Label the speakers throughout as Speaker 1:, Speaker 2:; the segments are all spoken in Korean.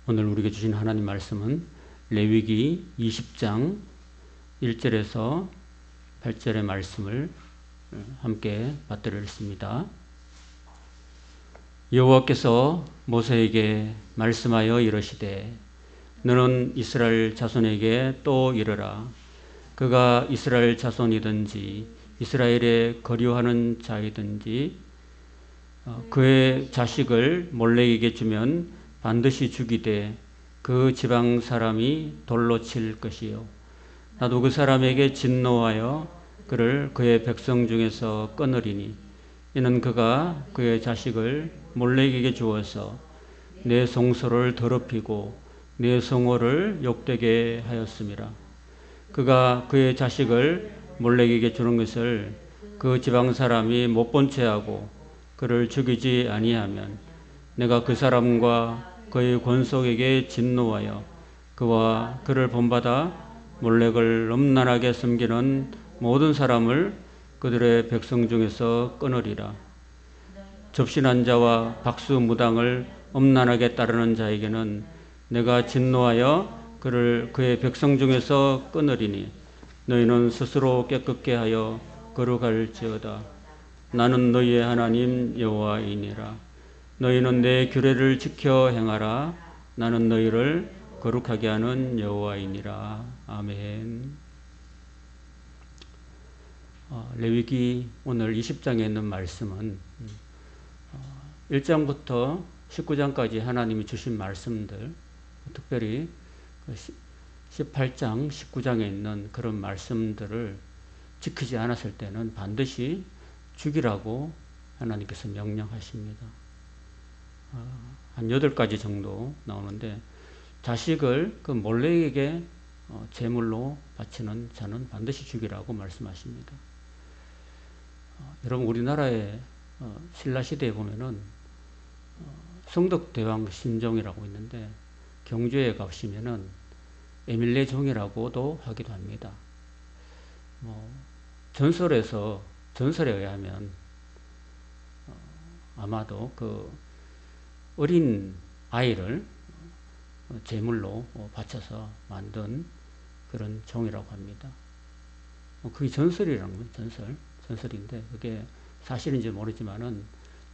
Speaker 1: 오늘 우리에게 주신 하나님 말씀은 레위기 20장 1절에서 8절의 말씀을 함께 받들으겠습니다. 여호와께서 모세에게 말씀하여 이르시되 너는 이스라엘 자손에게 또 이르라. 그가 이스라엘 자손이든지 이스라엘에 거류하는 자이든지 그의 자식을 몰렉에게 주면 반드시 죽이되 그 지방 사람이 돌로 칠 것이요 나도 그 사람에게 진노하여 그를 그의 백성 중에서 끊으리니 이는 그가 그의 자식을 몰렉에게 주어서 내 성소를 더럽히고 내 성호를 욕되게 하였음이라. 그가 그의 자식을 몰렉에게 주는 것을 그 지방 사람이 못 본 채 하고 그를 죽이지 아니하면 내가 그 사람과 그의 권속에게 진노하여 그와 그를 본받아 몰렉을 음란하게 섬기는 모든 사람을 그들의 백성 중에서 끊으리라. 접신한 자와 박수 무당을 음란하게 따르는 자에게는 내가 진노하여 그를 그의 백성 중에서 끊으리니 너희는 스스로 깨끗게 하여 거룩할지어다. 나는 너희의 하나님 여호와이니라. 너희는 내 규례를 지켜 행하라. 나는 너희를 거룩하게 하는 여호와이니라. 아멘. 레위기 오늘 20장에 있는 말씀은 1장부터 19장까지 하나님이 주신 말씀들, 특별히 18장, 19장에 있는 그런 말씀들을 지키지 않았을 때는 반드시 죽이라고 하나님께서 명령하십니다. 한 8가지 정도 나오는데 자식을 그 몰렉에게 제물로 바치는 자는 반드시 죽이라고 말씀하십니다. 여러분 우리나라의 신라시대에 보면은 성덕대왕 신종이라고 있는데 경주에 가시면은 에밀레 종이라고도 하기도 합니다. 전설에 의하면 아마도 그 어린 아이를 제물로 바쳐서 만든 그런 종이라고 합니다. 그게 전설이라는 건 전설인데 그게 사실인지 모르지만은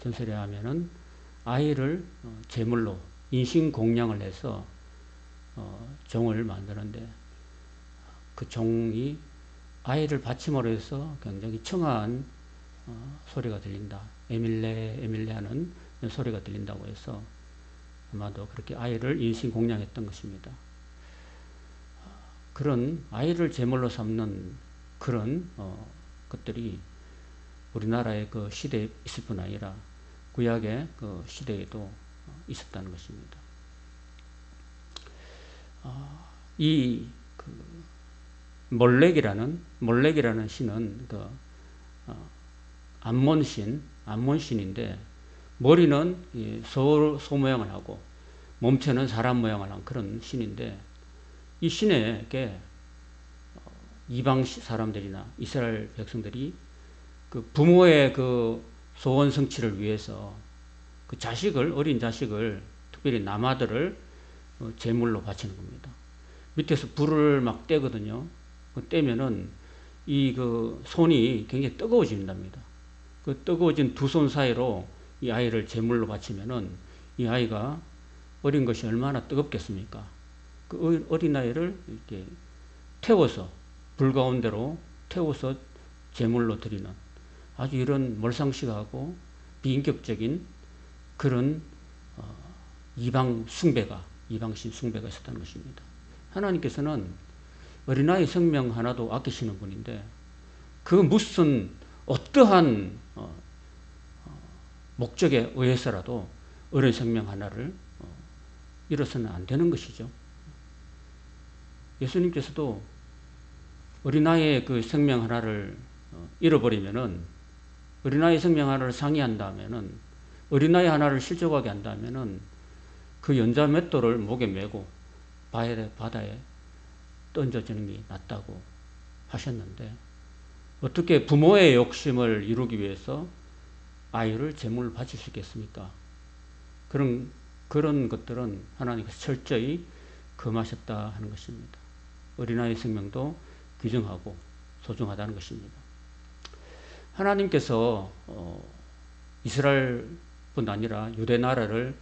Speaker 1: 전설에 하면은 아이를 제물로 인신공양을 해서 종을 만드는데 그 종이 아이를 바침으로 해서 굉장히 청아한 소리가 들린다. 에밀레 에밀레 하는 소리가 들린다고 해서 아마도 그렇게 아이를 인신공양했던 것입니다. 그런 아이를 제물로 삼는 그런 것들이 우리나라의 그 시대에 있을 뿐 아니라 구약의 그 시대에도 있었다는 것입니다. 이 몰렉이라는 신은 그 암몬신인데 머리는 소 모양을 하고 몸체는 사람 모양을 한 그런 신인데 이 신에게 이방 사람들이나 이스라엘 백성들이 그 부모의 그 소원 성취를 위해서 그 어린 자식을 특별히 남아들을 제물로 바치는 겁니다. 밑에서 불을 막 떼거든요. 떼면은 이 그 손이 굉장히 뜨거워진답니다. 그 뜨거워진 두 손 사이로 이 아이를 제물로 바치면은 이 아이가 어린 것이 얼마나 뜨겁겠습니까? 그 어린 아이를 이렇게 태워서 불 가운데로 태워서 제물로 드리는 아주 이런 몰상식하고 비인격적인 그런 이방신 숭배가 있었다는 것입니다. 하나님께서는 어린아이 생명 하나도 아끼시는 분인데 그 무슨 어떠한 목적에 의해서라도 어린 생명 하나를 잃어서는 안 되는 것이죠. 예수님께서도 어린아이의 그 생명 하나를 잃어버리면은 어린아이 생명 하나를 상의한다면은 어린아이 하나를 실족하게 한다면은 그 연자 맷돌을 목에 메고 바다에 던져지는 게 낫다고 하셨는데 어떻게 부모의 욕심을 이루기 위해서 아이를 제물로 바칠 수 있겠습니까? 그런 그런 것들은 하나님께서 철저히 금하셨다 하는 것입니다. 어린아이 생명도 귀중하고 소중하다는 것입니다. 하나님께서 이스라엘뿐 아니라 유대 나라를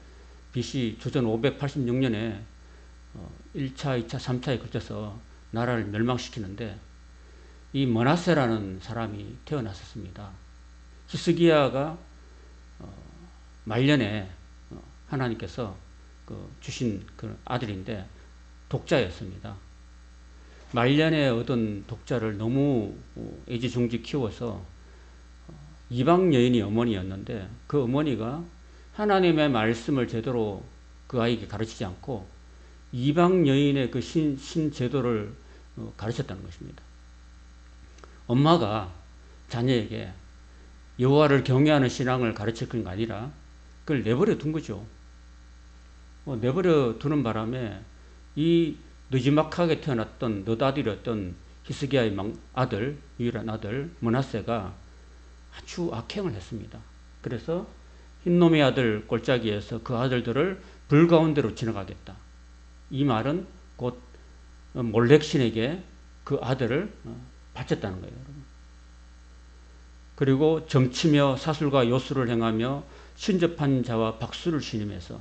Speaker 1: BC 주전 586년에 1차, 2차, 3차에 걸쳐서 나라를 멸망시키는데 이 므낫세라는 사람이 태어났었습니다. 히스기야가 말년에 하나님께서 주신 그 아들인데 독자였습니다. 말년에 얻은 독자를 너무 애지중지 키워서 이방 여인이 어머니였는데 그 어머니가 하나님의 말씀을 제대로 그 아이에게 가르치지 않고 이방 여인의 그 신제도를 가르쳤다는 것입니다. 엄마가 자녀에게 여호와를 경외하는 신앙을 가르칠 건 아니라 그걸 내버려 둔 거죠. 내버려 두는 바람에 이 느지막하게 태어났던 너다들이었던 히스기야의 아들, 유일한 아들 므낫세가 아주 악행을 했습니다. 그래서 흰놈의 아들 골짜기에서 그 아들들을 불 가운데로 지나가겠다. 이 말은 곧 몰렉신에게 그 아들을 바쳤다는 거예요. 여러분. 그리고 점치며 사술과 요술을 행하며 신접한 자와 박수를 신음해서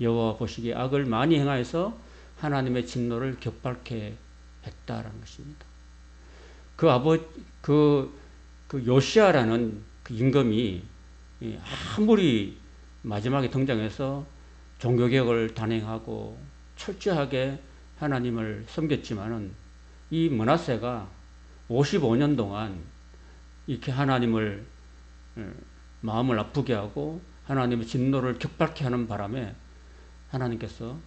Speaker 1: 여호와 보시기에 악을 많이 행하여서 하나님의 진노를 격발케 했다라는 것입니다. 그 요시아라는 그 임금이 아무리 마지막에 등장해서 종교개혁을 단행하고 철저하게 하나님을 섬겼지만은 이 므낫세가 55년 동안 이렇게 하나님을 마음을 아프게 하고 하나님의 진노를 격발케 하는 바람에 하나님께서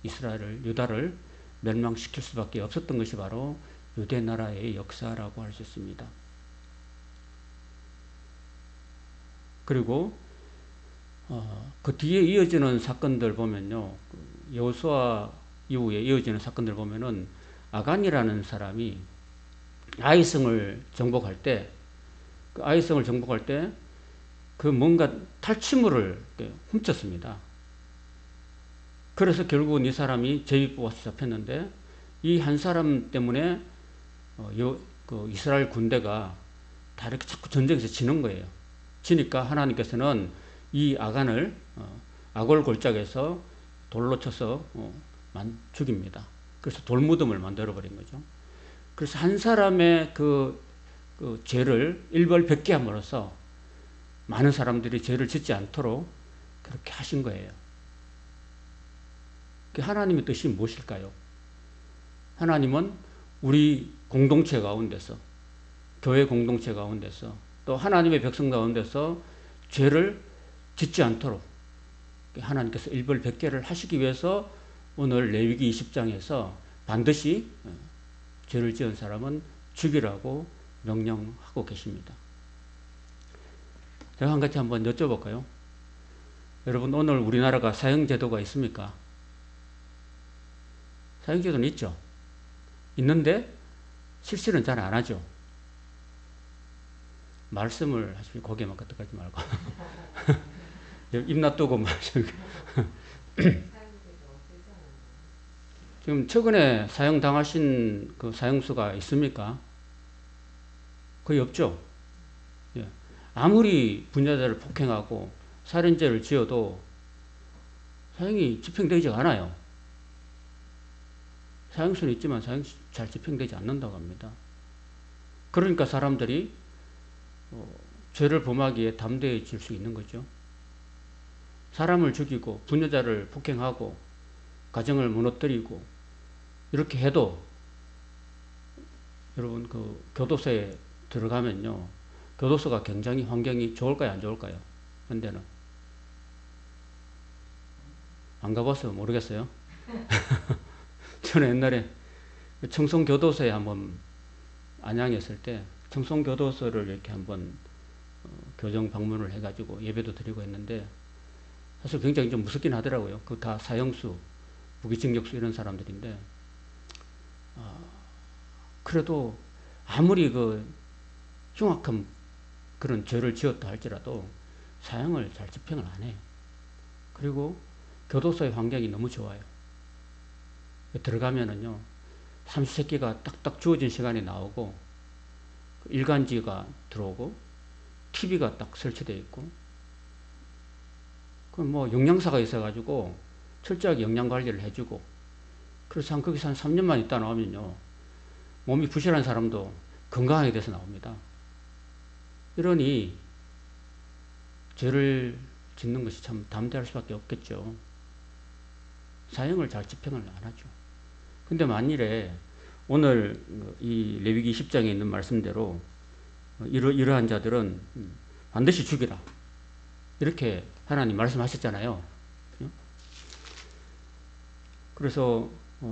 Speaker 1: 이스라엘을, 유다를 멸망시킬 수밖에 없었던 것이 바로 유대 나라의 역사라고 할 수 있습니다. 그리고 그 뒤에 이어지는 사건들 보면요, 여호수아 이후에 이어지는 사건들 보면은 아간이라는 사람이 아이성을 정복할 때, 그 아이성을 정복할 때 그 뭔가 탈취물을 훔쳤습니다. 그래서 결국은 이 사람이 제비 뽑아서 잡혔는데 이 한 사람 때문에 그 이스라엘 군대가 다 이렇게 자꾸 전쟁에서 지는 거예요. 지니까 하나님께서는 이 아간을 아골 골짜기에서 돌로 쳐서 죽입니다. 그래서 돌무덤을 만들어 버린 거죠. 그래서 한 사람의 그 죄를 일벌백계 함으로써 많은 사람들이 죄를 짓지 않도록 그렇게 하신 거예요. 하나님의 뜻이 무엇일까요? 하나님은 우리 공동체 가운데서, 교회 공동체 가운데서, 또 하나님의 백성 가운데서 죄를 짓지 않도록 하나님께서 일벌백계를 하시기 위해서 오늘 레위기 20장에서 반드시 죄를 지은 사람은 죽이라고 명령하고 계십니다. 제가 한 가지 한번 여쭤볼까요? 여러분, 오늘 우리나라가 사형제도가 있습니까? 사형제도는 있죠. 있는데 실시는 잘 안 하죠. 말씀을 하시면 고개만 끄덕하지 말고 입 놔두고 마시고 지금 최근에 사형당하신 그 사형수가 있습니까? 거의 없죠. 예. 아무리 분야자를 폭행하고 살인죄를 지어도 사형이 집행되지 않아요. 사형수는 있지만 사형이 잘 집행되지 않는다고 합니다. 그러니까 사람들이 죄를 범하기에 담대해질 수 있는 거죠. 사람을 죽이고 분여자를 폭행하고 가정을 무너뜨리고 이렇게 해도 여러분 그 교도소에 들어가면요, 교도소가 굉장히 환경이 좋을까요, 안 좋을까요? 현대는 안 가봐서 모르겠어요. 저는 옛날에 청송교도소에 한번 안양했을 때 청송교도소를 이렇게 한번 교정 방문을 해가지고 예배도 드리고 했는데 사실 굉장히 좀 무섭긴 하더라고요. 그 다 사형수, 무기징역수 이런 사람들인데 그래도 아무리 그 흉악한 그런 죄를 지었다 할지라도 사형을 잘 집행을 안 해요. 그리고 교도소의 환경이 너무 좋아요. 들어가면은요, 삼시세끼가 딱딱 주어진 시간에 나오고, 일간지가 들어오고, TV가 딱 설치되어 있고, 그 뭐 영양사가 있어가지고 철저하게 영양 관리를 해주고, 그래서 거기서 한 3년만 있다 나오면요, 몸이 부실한 사람도 건강하게 돼서 나옵니다. 이러니 죄를 짓는 것이 참 담대할 수밖에 없겠죠. 사형을 잘 집행을 안 하죠. 근데 만일에 오늘 이 레위기 10장에 있는 말씀대로 이러한 자들은 반드시 죽이라, 이렇게 하나님 말씀하셨잖아요. 그래서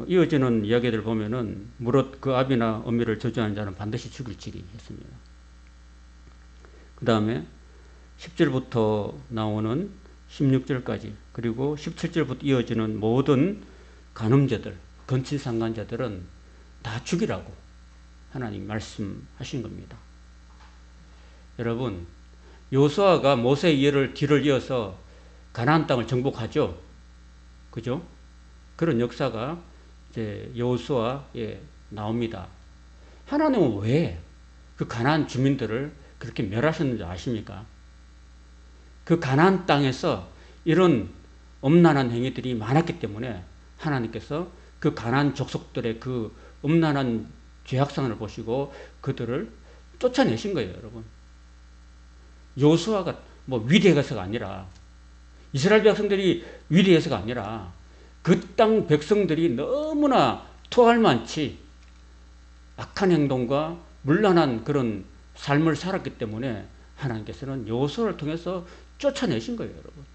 Speaker 1: 이어지는 이야기들 보면은 무릇 그 아비나 어미를 저주하는 자는 반드시 죽일지니 했습니다. 그 다음에 10절부터 나오는 16절까지, 그리고 17절부터 이어지는 모든 간음죄들, 건친상간자들은 다 죽이라고 하나님 말씀하신 겁니다. 여러분, 여호수아가 모세의 뒤를 이어서 가나안 땅을 정복하죠. 그죠? 그런 역사가 이제 여호수아에 나옵니다. 하나님은 왜 그 가나안 주민들을 그렇게 멸하셨는지 아십니까? 그 가나안 땅에서 이런 엄란한 행위들이 많았기 때문에 하나님께서 그 가나안 족속들의 그 엄란한 죄악상을 보시고 그들을 쫓아내신 거예요, 여러분. 여호수아가 뭐 위대해서가 아니라, 이스라엘 백성들이 위대해서가 아니라 그 땅 백성들이 너무나 토할 많지 악한 행동과 문란한 그런 삶을 살았기 때문에 하나님께서는 여호수아를 통해서 쫓아내신 거예요, 여러분.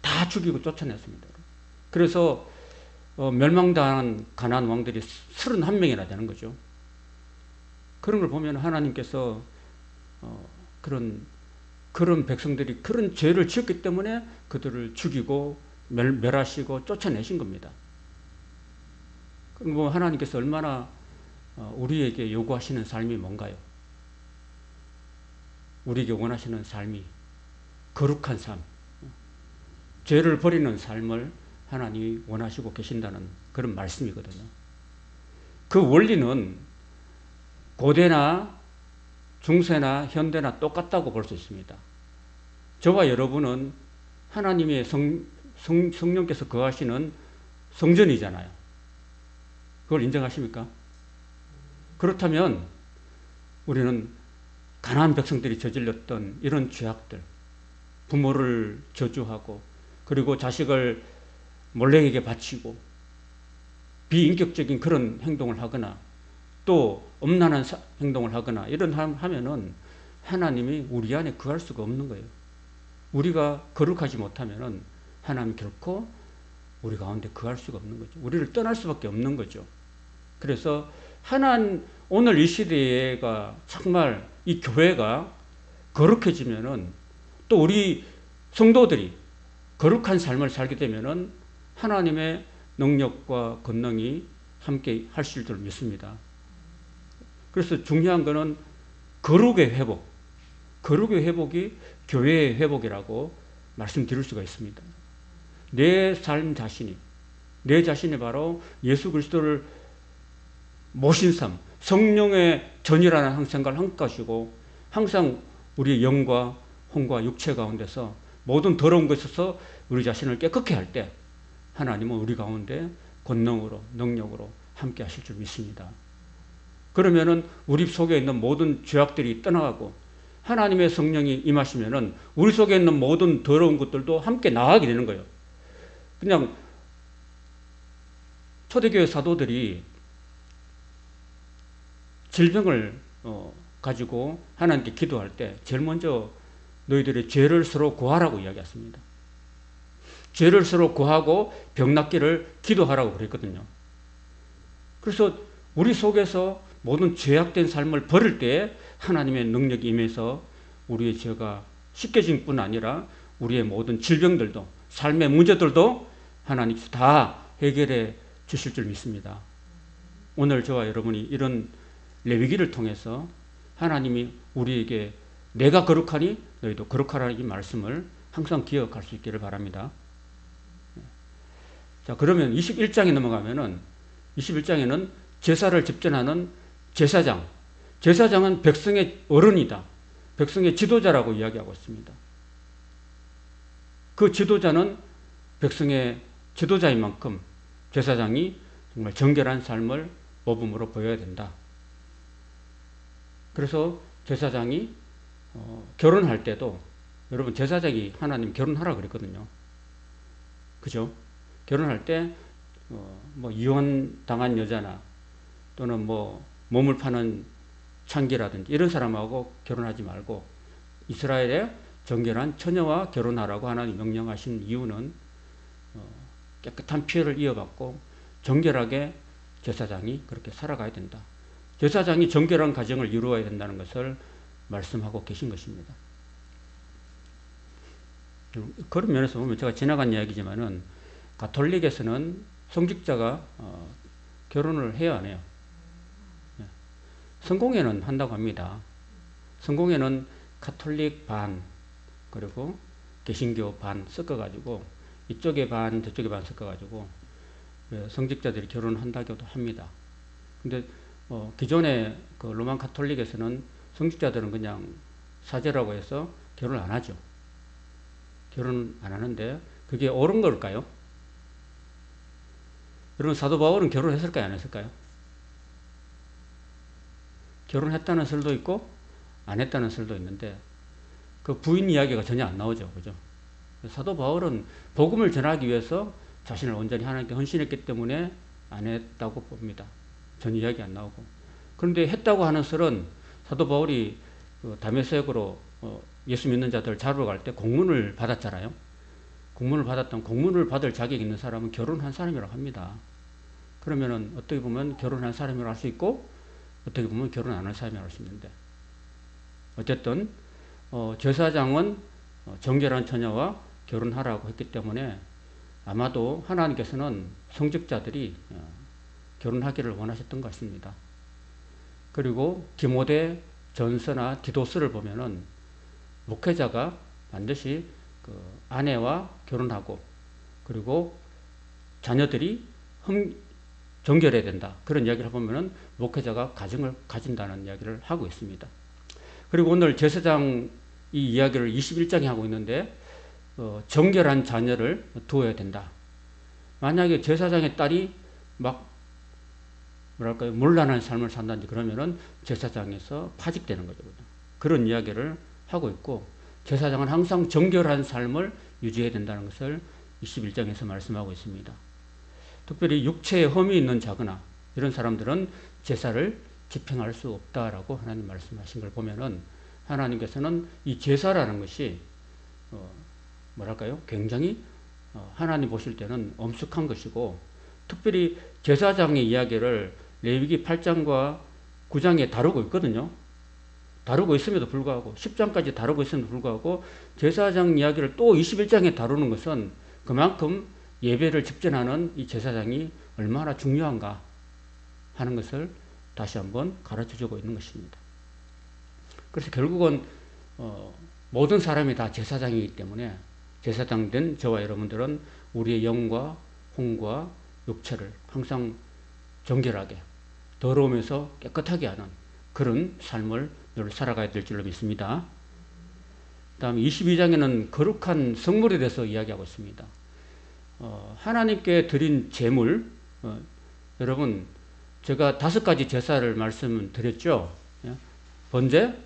Speaker 1: 다 죽이고 쫓아냈습니다. 그래서 멸망당한 가나안 왕들이 31명이나 되는 거죠. 그런 걸 보면 하나님께서 그런 백성들이 그런 죄를 지었기 때문에 그들을 죽이고 멸하시고 쫓아내신 겁니다. 그럼 뭐 하나님께서 얼마나 우리에게 요구하시는 삶이 뭔가요? 우리에게 원하시는 삶이 거룩한 삶, 죄를 버리는 삶을 하나님이 원하시고 계신다는 그런 말씀이거든요. 그 원리는 고대나 중세나 현대나 똑같다고 볼 수 있습니다. 저와 여러분은 하나님의 성령께서 거하시는 성전이잖아요. 그걸 인정하십니까? 그렇다면 우리는 가나안 백성들이 저질렀던 이런 죄악들, 부모를 저주하고 그리고 자식을 몰렉에게 바치고 비인격적인 그런 행동을 하거나 또 엄란한 행동을 하거나 이런 하면은 하나님이 우리 안에 거할 수가 없는 거예요. 우리가 거룩하지 못하면은 하나님 결코 우리 가운데 거할 수가 없는 거죠. 우리를 떠날 수밖에 없는 거죠. 그래서 오늘 이 시대가 정말 이 교회가 거룩해지면은 또 우리 성도들이 거룩한 삶을 살게 되면은 하나님의 능력과 권능이 함께 하실 줄 믿습니다. 그래서 중요한 것은 거룩의 회복, 거룩의 회복이 교회의 회복이라고 말씀드릴 수가 있습니다. 내 삶 자신이, 내 자신이 바로 예수 그리스도를 모신 삶, 성령의 전이라는 생각을 한 것이고 항상 우리의 영과 혼과 육체 가운데서 모든 더러운 것에서 우리 자신을 깨끗게 할 때 하나님은 우리 가운데 권능으로 능력으로 함께 하실 줄 믿습니다. 그러면은 우리 속에 있는 모든 죄악들이 떠나가고 하나님의 성령이 임하시면은 우리 속에 있는 모든 더러운 것들도 함께 나가게 되는 거예요. 그냥 초대교회 사도들이 질병을 가지고 하나님께 기도할 때 제일 먼저 너희들의 죄를 서로 고하라고 이야기했습니다. 죄를 서로 고하고 병 낫기를 기도하라고 그랬거든요. 그래서 우리 속에서 모든 죄악된 삶을 버릴 때 하나님의 능력이 임해서 우리의 죄가 씻겨질 뿐 아니라 우리의 모든 질병들도 삶의 문제들도 하나님께서 다 해결해 주실 줄 믿습니다. 오늘 저와 여러분이 이런 레위기를 통해서 하나님이 우리에게 내가 거룩하니 너희도 거룩하라는 이 말씀을 항상 기억할 수 있기를 바랍니다. 자, 그러면 21장에 넘어가면은 21장에는 제사를 집전하는 제사장. 제사장은 백성의 어른이다. 백성의 지도자라고 이야기하고 있습니다. 그 지도자는 백성의 지도자인 만큼 제사장이 정말 정결한 삶을 모범으로 보여야 된다. 그래서 제사장이 결혼할 때도 여러분 제사장이 하나님 결혼하라 그랬거든요. 그죠? 결혼할 때 뭐 이혼 당한 여자나 또는 뭐 몸을 파는 창기라든지 이런 사람하고 결혼하지 말고 이스라엘의 정결한 처녀와 결혼하라고 하나님 명령하신 이유는 깨끗한 피해를 이어받고 정결하게 제사장이 그렇게 살아가야 된다. 제사장이 정결한 가정을 이루어야 된다는 것을 말씀하고 계신 것입니다. 그런 면에서 보면 제가 지나간 이야기지만은 가톨릭에서는 성직자가 결혼을 해야 안 해요. 성공회는 한다고 합니다. 성공회는 가톨릭 반 그리고 개신교 반 섞어가지고 이쪽에 반 저쪽에 반 섞어가지고 성직자들이 결혼한다고도 합니다. 근데 기존의 그 로만 가톨릭에서는 성직자들은 그냥 사제라고 해서 결혼 안 하죠. 결혼 안 하는데 그게 옳은 걸까요? 여러분 사도 바울은 결혼했을까요? 안 했을까요? 결혼했다는 설도 있고 안 했다는 설도 있는데 그 부인 이야기가 전혀 안 나오죠. 그죠? 사도 바울은 복음을 전하기 위해서 자신을 온전히 하나님께 헌신했기 때문에 안 했다고 봅니다. 전 이야기 안 나오고. 그런데 했다고 하는 설은 사도 바울이 다메섹으로 예수 믿는 자들 자루로 갈 때 공문을 받았잖아요. 공문을 받았던 공문을 받을 자격 있는 사람은 결혼한 사람이라고 합니다. 그러면은 어떻게 보면 결혼한 사람이라고 할 수 있고 어떻게 보면 결혼 안 할 사람이라고 할 수 있는데 어쨌든 제사장은 정결한 처녀와 결혼하라고 했기 때문에 아마도 하나님께서는 성직자들이 결혼하기를 원하셨던 것 같습니다. 그리고 디모데 전서나 디도스를 보면은 목회자가 반드시 그 아내와 결혼하고 그리고 자녀들이 정결해야 된다. 그런 이야기를 보면은 목회자가 가정을 가진다는 이야기를 하고 있습니다. 그리고 오늘 제사장 이 이야기를 21장에 하고 있는데 정결한 자녀를 두어야 된다. 만약에 제사장의 딸이 막 뭐랄까요 문란한 삶을 산다든지 그러면은 제사장에서 파직되는 거죠. 그런 이야기를 하고 있고 제사장은 항상 정결한 삶을 유지해야 된다는 것을 21장에서 말씀하고 있습니다. 특별히 육체에 흠이 있는 자거나 이런 사람들은 제사를 집행할 수 없다라고 하나님 말씀하신 걸 보면은 하나님께서는 이 제사라는 것이 뭐랄까요 굉장히 하나님 보실 때는 엄숙한 것이고 특별히 제사장의 이야기를 레위기 8장과 9장에 다루고 있거든요. 다루고 있음에도 불구하고 10장까지 다루고 있음에도 불구하고 제사장 이야기를 또 21장에 다루는 것은 그만큼 예배를 집전하는 이 제사장이 얼마나 중요한가 하는 것을 다시 한번 가르쳐주고 있는 것입니다. 그래서 결국은 모든 사람이 다 제사장이기 때문에 제사장 된 저와 여러분들은 우리의 영과 혼과 육체를 항상 정결하게 더러움에서 깨끗하게 하는 그런 삶을 늘 살아가야 될 줄로 믿습니다. 다음 22장에는 거룩한 성물에 대해서 이야기하고 있습니다. 하나님께 드린 제물 여러분 제가 5가지 제사를 말씀드렸죠. 번제,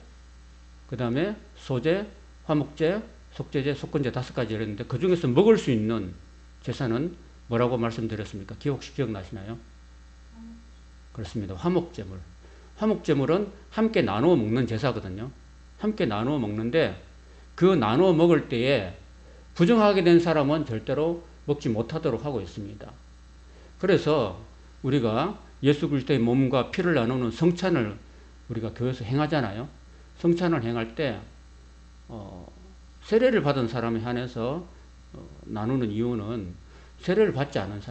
Speaker 1: 그 다음에 소제, 화목제, 속제제, 속건제 5가지 이랬는데 그 중에서 먹을 수 있는 제사는 뭐라고 말씀드렸습니까? 혹시 기억나시나요? 그렇습니다. 화목제물. 화목제물은 함께 나누어 먹는 제사거든요. 함께 나누어 먹는데 그 나누어 먹을 때에 부정하게 된 사람은 절대로 먹지 못하도록 하고 있습니다. 그래서 우리가 예수 그리스도의 몸과 피를 나누는 성찬을 우리가 교회에서 행하잖아요. 성찬을 행할 때 세례를 받은 사람에 한해서 나누는 이유는 세례를 받지 않은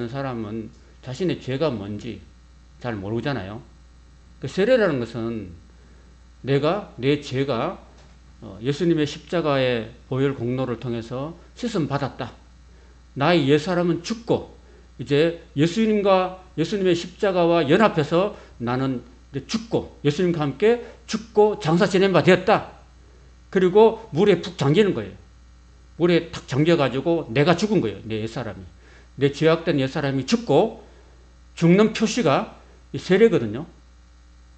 Speaker 1: 사람은 자신의 죄가 뭔지 잘 모르잖아요. 그 세례라는 것은 내 죄가 예수님의 십자가의 보혈 공로를 통해서 씻음 받았다. 나의 옛사람은 죽고 이제 예수님의 십자가와 연합해서 나는 이제 죽고 예수님과 함께 죽고 장사 지낸 바 되었다. 그리고 물에 푹 잠기는 거예요. 물에 탁 잠겨가지고 내가 죽은 거예요. 내 옛사람이. 내 죄악된 옛사람이 죽고 죽는 표시가 이 세례거든요.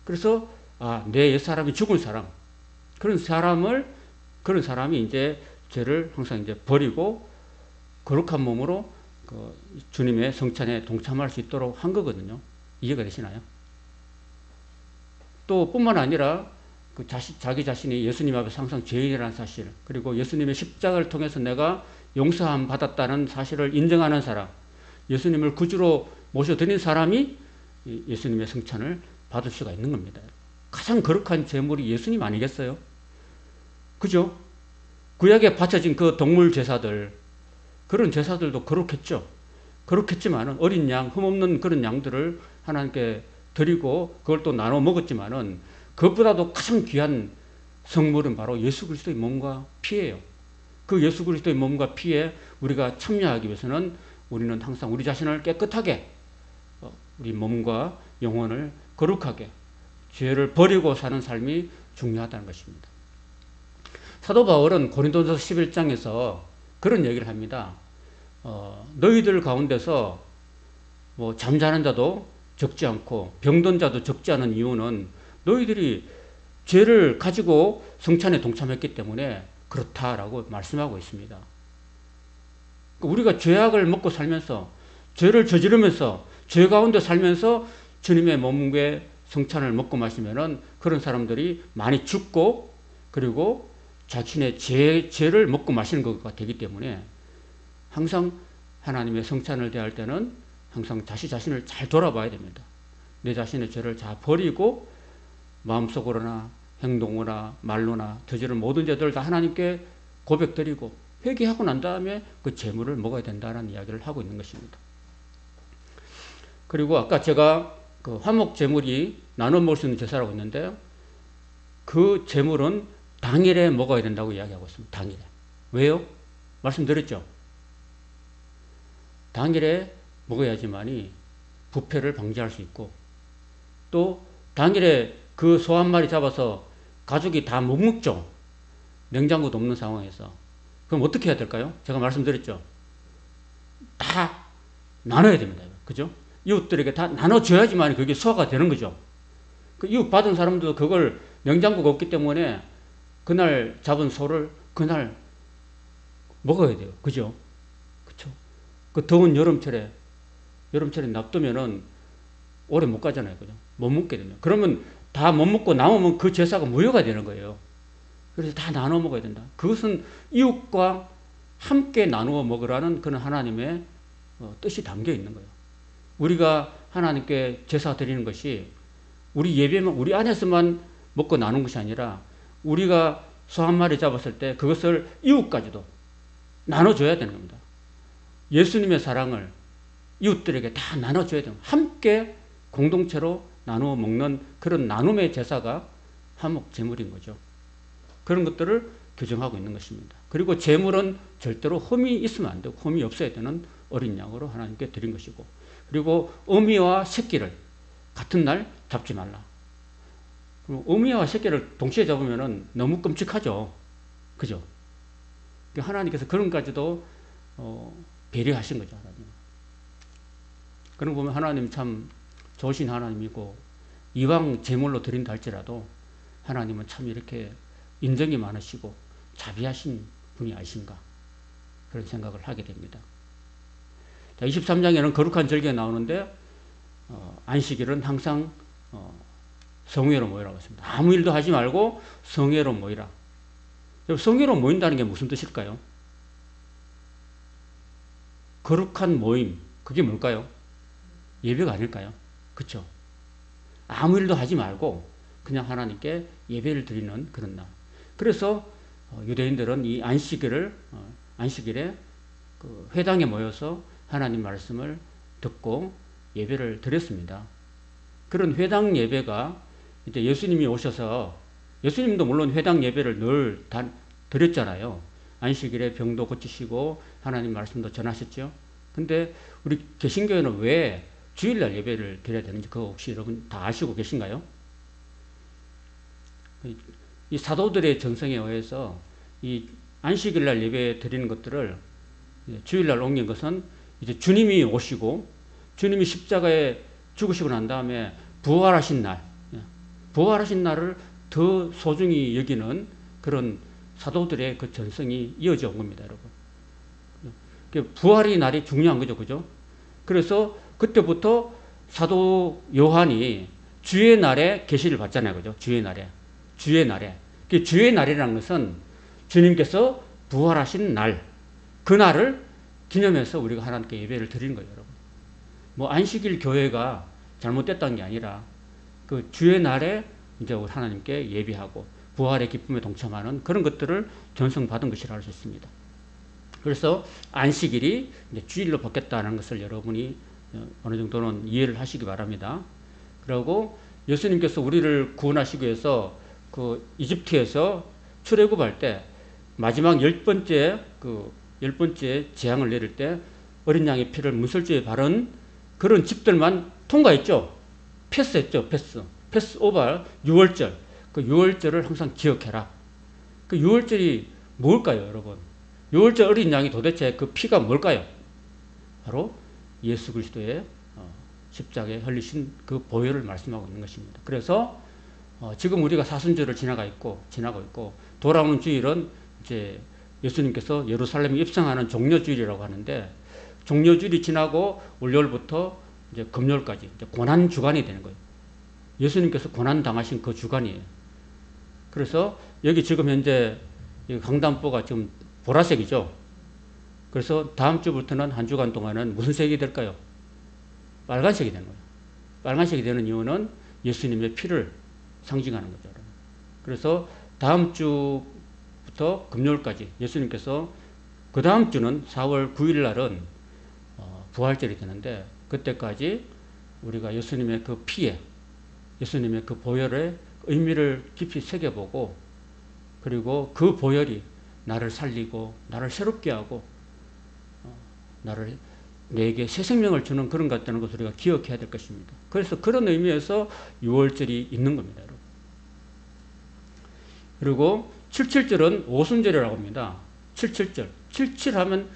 Speaker 1: 그래서 내 옛사람이 죽은 사람. 그런 사람이 이제 죄를 항상 이제 버리고 거룩한 몸으로 그 주님의 성찬에 동참할 수 있도록 한 거거든요. 이해가 되시나요? 또 뿐만 아니라 자기 자신이 예수님 앞에서 항상 죄인이라는 사실, 그리고 예수님의 십자가를 통해서 내가 용서함 받았다는 사실을 인정하는 사람, 예수님을 구주로 모셔드린 사람이 예수님의 성찬을 받을 수가 있는 겁니다. 가장 거룩한 제물이 예수님 아니겠어요? 그죠? 구약에 바쳐진 그 동물 제사들, 그런 제사들도 거룩했죠. 거룩했지만은 어린 양, 흠없는 그런 양들을 하나님께 드리고 그걸 또 나눠 먹었지만은 그것보다도 가장 귀한 성물은 바로 예수 그리스도의 몸과 피예요. 그 예수 그리스도의 몸과 피에 우리가 참여하기 위해서는 우리는 항상 우리 자신을 깨끗하게, 우리 몸과 영혼을 거룩하게, 죄를 버리고 사는 삶이 중요하다는 것입니다. 사도 바울은 고린도서 11장에서 그런 얘기를 합니다. 너희들 가운데서 뭐 잠자는 자도 적지 않고 병든 자도 적지 않은 이유는 너희들이 죄를 가지고 성찬에 동참했기 때문에 그렇다라고 말씀하고 있습니다. 우리가 죄악을 먹고 살면서, 죄를 저지르면서, 죄 가운데 살면서 주님의 몸의 성찬을 먹고 마시면은 그런 사람들이 많이 죽고 그리고 자신의 죄를 먹고 마시는 것가 되기 때문에 항상 하나님의 성찬을 대할 때는 항상 자신을 잘 돌아봐야 됩니다. 내 자신의 죄를 잘 버리고 마음속으로나 행동으로나 말로나 저지른 모든 죄들을 다 하나님께 고백드리고 회개하고 난 다음에 그 제물을 먹어야 된다는 이야기를 하고 있는 것입니다. 그리고 아까 제가 그 화목 제물이 나눠 먹을 수 있는 제사라고 했는데 그 제물은 당일에 먹어야 된다고 이야기하고 있습니다. 당일에. 왜요? 말씀드렸죠. 당일에 먹어야지만이 부패를 방지할 수 있고 또 당일에 그 소 한 마리 잡아서 가족이 다 못 먹죠. 냉장고도 없는 상황에서. 그럼 어떻게 해야 될까요? 제가 말씀드렸죠. 다 나눠야 됩니다. 그죠? 이웃들에게 다 나눠줘야지만 그게 소화가 되는 거죠. 그 이웃 받은 사람들도 그걸 냉장고가 없기 때문에 그날 잡은 소를 그날 먹어야 돼요. 그죠? 그쵸? 그 더운 여름철에 놔두면은 오래 못 가잖아요. 그죠? 못 먹게 되면. 그러면 다 못 먹고 남으면 그 제사가 무효가 되는 거예요. 그래서 다 나눠 먹어야 된다. 그것은 이웃과 함께 나누어 먹으라는 그런 하나님의 뜻이 담겨 있는 거예요. 우리가 하나님께 제사 드리는 것이 우리 예배만, 우리 안에서만 먹고 나눈 것이 아니라 우리가 소 한 마리 잡았을 때 그것을 이웃까지도 나눠줘야 되는 겁니다. 예수님의 사랑을 이웃들에게 다 나눠줘야 됩니다. 함께 공동체로 나누어 먹는 그런 나눔의 제사가 화목 제물인 거죠. 그런 것들을 규정하고 있는 것입니다. 그리고 제물은 절대로 흠이 있으면 안 되고 흠이 없어야 되는 어린 양으로 하나님께 드린 것이고, 그리고 어미와 새끼를 같은 날 잡지 말라. 어미와 새끼를 동시에 잡으면 너무 끔찍하죠. 그죠? 하나님께서 그런 것까지도 배려하신 거죠. 하나님. 그런 거 보면 하나님 참 좋으신 하나님이고, 이왕 제물로 드린다 할지라도 하나님은 참 이렇게 인정이 많으시고 자비하신 분이 아니신가, 그런 생각을 하게 됩니다. 자, 23장에는 거룩한 절기가 나오는데 안식일은 항상 성회로 모이라고 했습니다. 아무 일도 하지 말고 성회로 모이라. 성회로 모인다는 게 무슨 뜻일까요? 거룩한 모임, 그게 뭘까요? 예배가 아닐까요? 그렇죠? 아무 일도 하지 말고 그냥 하나님께 예배를 드리는 그런 날. 그래서 유대인들은 이 안식일에 그 회당에 모여서 하나님 말씀을 듣고 예배를 드렸습니다. 그런 회당 예배가 이제 예수님이 오셔서 예수님도 물론 회당 예배를 늘 드렸잖아요. 안식일에 병도 고치시고 하나님 말씀도 전하셨죠. 근데 우리 개신교회는 왜 주일날 예배를 드려야 되는지 그거 혹시 여러분 다 아시고 계신가요? 이 사도들의 전성에 의해서 이 안식일날 예배 드리는 것들을 주일날 옮긴 것은 이제 주님이 오시고 주님이 십자가에 죽으시고 난 다음에 부활하신 날, 부활하신 날을 더 소중히 여기는 그런 사도들의 그 전성이 이어져 온 겁니다, 여러분. 부활의 날이 중요한 거죠, 그죠? 그래서 그때부터 사도 요한이 주의 날에 계시를 받잖아요, 그죠? 주의 날에. 주의 날에. 주의 날이라는 것은 주님께서 부활하신 날, 그 날을 기념해서 우리가 하나님께 예배를 드리는 거예요, 여러분. 뭐 안식일 교회가 잘못됐다는 게 아니라 그 주의 날에 이제 우리 하나님께 예배하고 부활의 기쁨에 동참하는 그런 것들을 전성받은 것이라 할 수 있습니다. 그래서 안식일이 이제 주일로 바뀌었다는 것을 여러분이 어느 정도는 이해를 하시기 바랍니다. 그리고 예수님께서 우리를 구원하시기 위해서 그 이집트에서 출애굽할 때 마지막 열 번째 재앙을 내릴 때 어린 양의 피를 문설주에 바른 그런 집들만 통과했죠. 패스했죠. 패스 오버 6월절. 그 6월절을 항상 기억해라. 그 6월절이 뭘까요, 여러분? 6월절 어린 양이 도대체 그 피가 뭘까요? 바로 예수 그리스도의 십자가에 흘리신 그 보혈을 말씀하고 있는 것입니다. 그래서 지금 우리가 사순절을 지나고 있고 돌아오는 주일은 이제 예수님께서 예루살렘에 입성하는 종려주일이라고 하는데 종려주일이 지나고 월요일부터 이제 금요일까지 이제 고난 주간이 되는 거예요. 예수님께서 고난 당하신 그 주간이에요. 그래서 여기 지금 현재 강단보가 지금 보라색이죠. 그래서 다음 주부터는 한 주간 동안은 무슨 색이 될까요? 빨간색이 되는 거예요. 빨간색이 되는 이유는 예수님의 피를 상징하는 거죠. 그래서 다음 주부터 금요일까지 예수님께서 그 다음 주는 4월 9일 날은 부활절이 되는데 그때까지 우리가 예수님의 그 피에 예수님의 그 보혈의 의미를 깊이 새겨보고 그리고 그 보혈이 나를 살리고 나를 새롭게 하고 내게 새 생명을 주는 그런 것 같다는 것을 우리가 기억해야 될 것입니다. 그래서 그런 의미에서 6월절이 있는 겁니다, 여러분. 그리고 77절은 오순절이라고 합니다. 77절. 77하면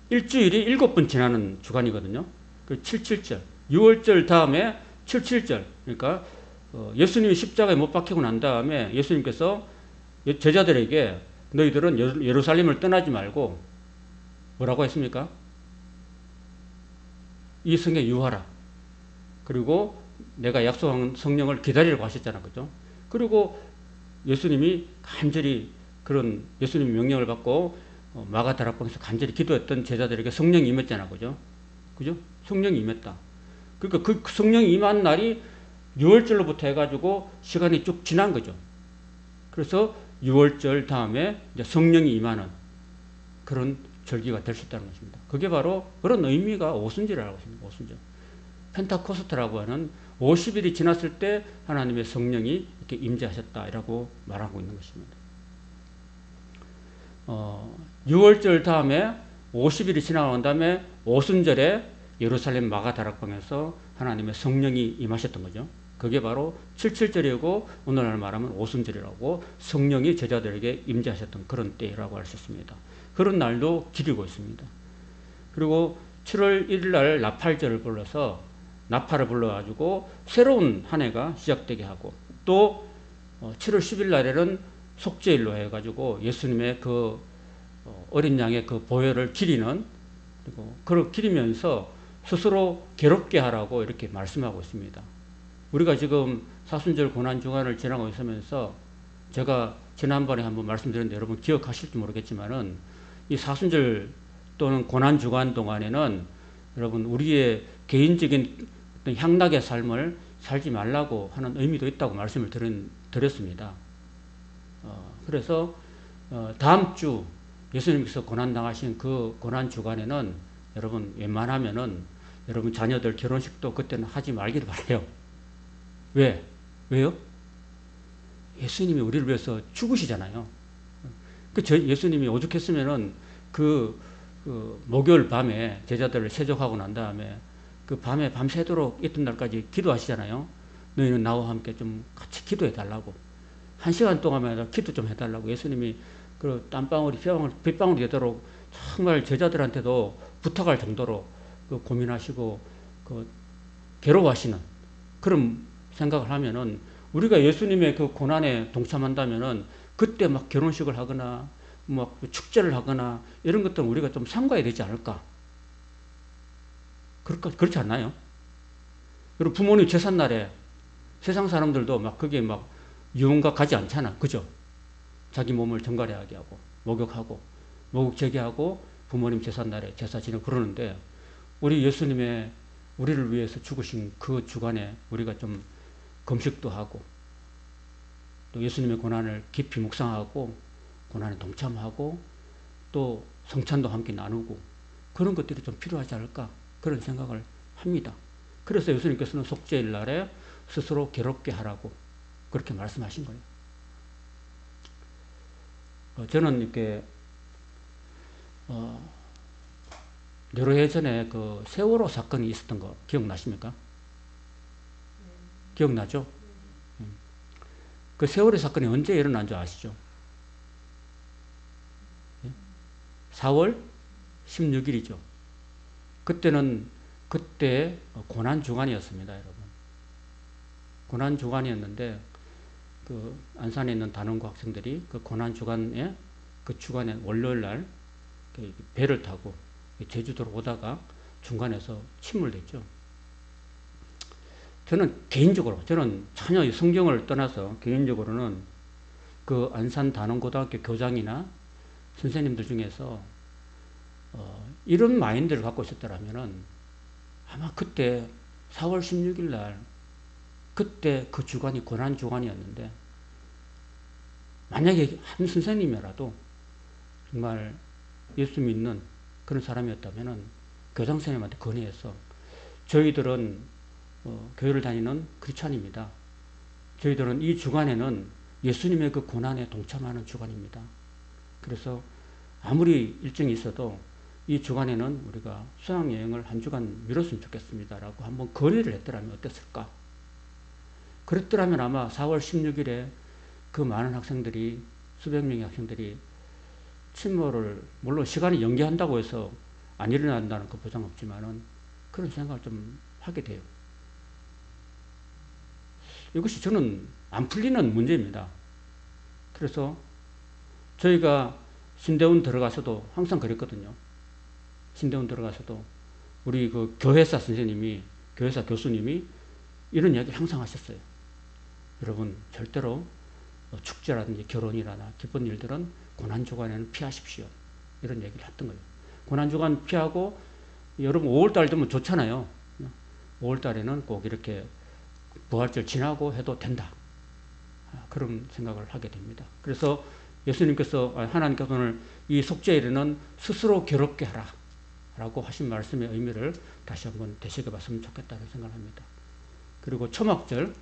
Speaker 1: 일주일이 7번 지나는 주간이거든요. 그 77절. 6월절 다음에 77절. 그러니까 예수님이 십자가에 못 박히고 난 다음에 예수님께서 제자들에게 너희들은 예루살렘을 떠나지 말고 뭐라고 했습니까? 이 성에 유하라. 그리고 내가 약속한 성령을 기다리라고 하셨잖아요. 그죠? 그리고 예수님이 간절히 그런 예수님 명령을 받고 마가다락방에서 간절히 기도했던 제자들에게 성령이 임했잖아요. 그죠? 그죠? 성령이 임했다. 그러니까 그 성령이 임한 날이 6월절로부터 해가지고 시간이 쭉 지난 거죠. 그래서 6월절 다음에 이제 성령이 임하는 그런 절기가 될 수 있다는 것입니다. 그게 바로 그런 의미가 오순절이라고 했습니다. 오순절. 펜타코스트라고 하는 50일이 지났을 때 하나님의 성령이 이렇게 임재하셨다라고 말하고 있는 것입니다. 6월절 다음에 50일이 지나간 다음에 오순절에 예루살렘 마가다락방에서 하나님의 성령이 임하셨던 거죠. 그게 바로 77절이고 오늘날 말하면 오순절이라고 성령이 제자들에게 임재하셨던 그런 때라고 할 수 있습니다. 그런 날도 기리고 있습니다. 그리고 7월 1일 날 나팔절을 불러서 나팔을 불러가지고 새로운 한 해가 시작되게 하고 또 7월 10일 날에는 속죄일로 해가지고 예수님의 그 어린 양의 그 보혈을 기리는 그리고 그걸 기리면서 스스로 괴롭게 하라고 이렇게 말씀하고 있습니다. 우리가 지금 사순절 고난주간을 지나고 있으면서 제가 지난번에 한번 말씀드렸는데 여러분 기억하실지 모르겠지만은 이 사순절 또는 고난주간 동안에는 여러분 우리의 개인적인 어떤 향락의 삶을 살지 말라고 하는 의미도 있다고 말씀을 드렸습니다. 그래서 다음 주 예수님께서 고난당하신 그 고난주간에는 여러분 웬만하면은 여러분 자녀들 결혼식도 그때는 하지 말기를 바라요. 왜요? 예수님이 우리를 위해서 죽으시잖아요. 예수님이 오죽했으면은 그 목요일 밤에 제자들을 세족하고 난 다음에 그 밤에 밤새도록 이튿날까지 기도하시잖아요. 너희는 나와 함께 좀 같이 기도해 달라고. 1시간 동안마다 기도 좀 해달라고. 예수님이 그 땀방울이 빗방울이 되도록 정말 제자들한테도 부탁할 정도로 그 고민하시고 그 괴로워하시는 그런 생각을 하면은 우리가 예수님의 그 고난에 동참한다면은 그때 막 결혼식을 하거나 막 축제를 하거나 이런 것들은 우리가 좀 삼가야 되지 않을까? 그렇지 않나요? 그리고 부모님 제삿날에 세상 사람들도 막 그게 막 유흥가 가지 않잖아. 그죠? 자기 몸을 정갈하게 하고 목욕하고 목욕 제기하고 부모님 제삿날에 제사 지내고 그러는데 우리 예수님의 우리를 위해서 죽으신 그 주간에 우리가 좀 금식도 하고 또 예수님의 고난을 깊이 묵상하고 고난에 동참하고 또 성찬도 함께 나누고 그런 것들이 좀 필요하지 않을까 그런 생각을 합니다. 그래서 예수님께서는 속죄일 날에 스스로 괴롭게 하라고 그렇게 말씀하신 거예요. 저는 이렇게 여러 해 전에 그 세월호 사건이 있었던 거 기억나십니까? 기억나죠? 그 세월호 사건이 언제 일어난 줄 아시죠? 4월 16일이죠. 그때 고난주간이었습니다, 여러분. 고난주간이었는데 그 안산에 있는 단원고 학생들이 그 고난주간에 그 주간에 월요일 날 배를 타고 제주도로 오다가 중간에서 침몰됐죠. 저는 전혀 성경을 떠나서 개인적으로는 그 안산 단원고등학교 교장이나 선생님들 중에서 이런 마인드를 갖고 있었더라면은 아마 그때 4월 16일 날 그때 그 주간이 고난 주간이었는데 만약에 한 선생님이라도 정말 예수 믿는 그런 사람이었다면은 교장 선생님한테 건의해서 저희들은 교회를 다니는 크리스찬입니다. 저희들은 이 주간에는 예수님의 그 고난에 동참하는 주간입니다. 그래서 아무리 일정이 있어도 이 주간에는 우리가 수학여행을 한 주간 미뤘으면 좋겠습니다. 라고 한번 건의를 했더라면 어땠을까? 그랬더라면 아마 4월 16일에 그 많은 학생들이, 수백 명의 학생들이 침몰을, 물론 시간이 연기한다고 해서 안 일어난다는 그 보장 없지만은 그런 생각을 좀 하게 돼요. 이것이 저는 안 풀리는 문제입니다. 그래서 저희가 신대원 들어가서도 항상 그랬거든요. 신대원 들어가서도 우리 그 교회사 선생님이, 교회사 교수님이 이런 이야기 항상 하셨어요. 여러분, 절대로 축제라든지 결혼이라나 기쁜 일들은 고난주간에는 피하십시오. 이런 얘기를 했던 거예요. 고난주간 피하고, 여러분 5월달 되면 좋잖아요. 5월달에는 꼭 이렇게 부활절 지나고 해도 된다. 그런 생각을 하게 됩니다. 그래서 예수님께서, 하나님께서 오늘 이 속죄일에는 스스로 괴롭게 하라 라고 하신 말씀의 의미를 다시 한번 되새겨봤으면 좋겠다는 생각을 합니다. 그리고 초막절,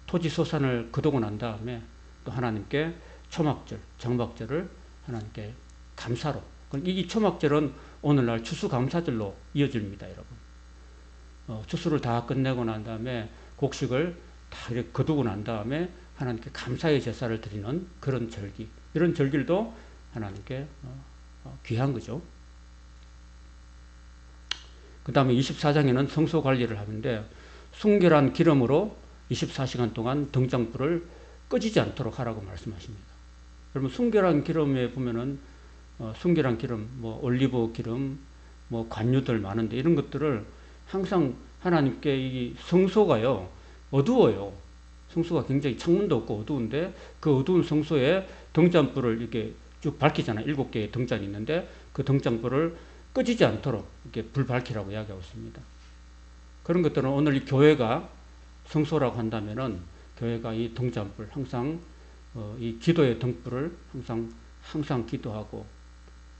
Speaker 1: 토지소산을 거두고 난 다음에 또 하나님께 초막절, 장막절을 하나님께 감사로, 이 초막절은 오늘날 추수감사절로 이어집니다, 여러분. 추수를 다 끝내고 난 다음에 곡식을 다 이렇게 거두고 난 다음에 하나님께 감사의 제사를 드리는 그런 절기, 이런 절기도 하나님께 귀한 거죠. 그 다음에 24장에는 성소 관리를 하는데 순결한 기름으로 24시간 동안 등잔불을 꺼지지 않도록 하라고 말씀하십니다. 여러분, 순결한 기름에 보면은 순결한 기름, 뭐 올리브 기름, 뭐 관유들 많은데 이런 것들을 항상 하나님께 이 성소가요 어두워요. 성소가 굉장히 창문도 없고 어두운데 그 어두운 성소에 등잔불을 이렇게 쭉 밝히잖아요. 7개의 등잔이 있는데 그 등잔불을 꺼지지 않도록 이렇게 불 밝히라고 이야기하고 있습니다. 그런 것들은 오늘 이 교회가 성소라고 한다면은 교회가 이 등잔불 항상 이 기도의 등불을 항상 기도하고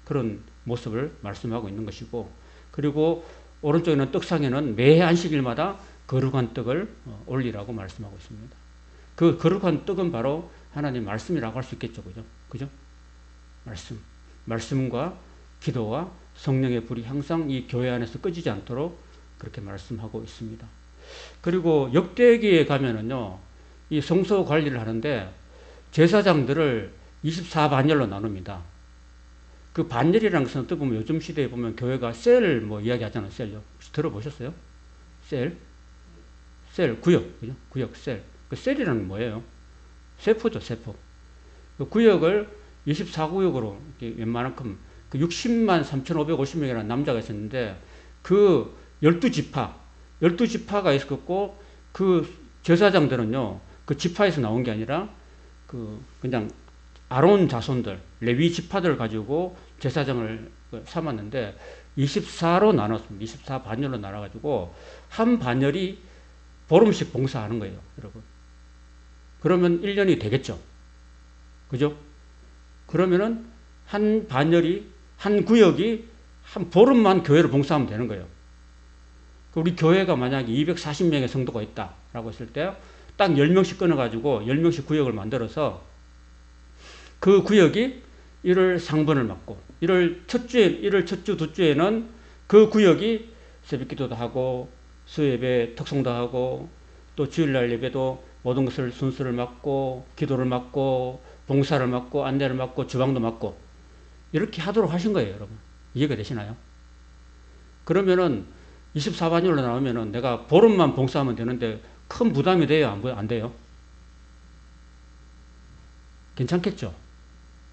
Speaker 1: 그런 모습을 말씀하고 있는 것이고, 그리고 오른쪽에는 떡상에는 매 안식일마다 거룩한 떡을 올리라고 말씀하고 있습니다. 그 거룩한 떡은 바로 하나님 말씀이라고 할 수 있겠죠. 그죠? 그죠? 말씀. 말씀과 기도와 성령의 불이 항상 이 교회 안에서 꺼지지 않도록 그렇게 말씀하고 있습니다. 그리고 역대기에 가면은요, 이 성소 관리를 하는데 제사장들을 24반열로 나눕니다. 그 반열이라는 것은 어떻게 보면 요즘 시대에 보면 교회가 셀 뭐 이야기 하잖아요. 셀요. 혹시 들어보셨어요? 셀? 셀, 구역. 그죠? 구역, 셀. 그 셀이라는 건 뭐예요? 세포죠, 세포. 그 구역을 24구역으로 웬만큼 그 60만 3,550명이라는 남자가 있었는데 그 12지파가 있었고 그 제사장들은요, 그 지파에서 나온 게 아니라 그 그냥 아론 자손들, 레위 지파들을 가지고 제사장을 삼았는데 24로 나눴습니다. 24반열로 나눠가지고 한 반열이 보름씩 봉사하는 거예요, 여러분. 그러면 1년이 되겠죠. 그죠? 그러면은 한 반열이, 한 구역이 한 보름만 교회를 봉사하면 되는 거예요. 우리 교회가 만약에 240명의 성도가 있다라고 했을 때 딱 10명씩 끊어가지고 10명씩 구역을 만들어서 그 구역이 1월 상번을 맡고 1월 첫 주, 두 주에는 그 구역이 새벽기도도 하고 수예배 특송도 하고 또 주일날 예배도 모든 것을 순서를 맡고 기도를 맡고 봉사를 맡고 안내를 맡고 주방도 맡고 이렇게 하도록 하신 거예요, 여러분. 이해가 되시나요? 그러면은 24반열로 나오면은 내가 보름만 봉사하면 되는데 큰 부담이 돼요, 안 돼요? 괜찮겠죠?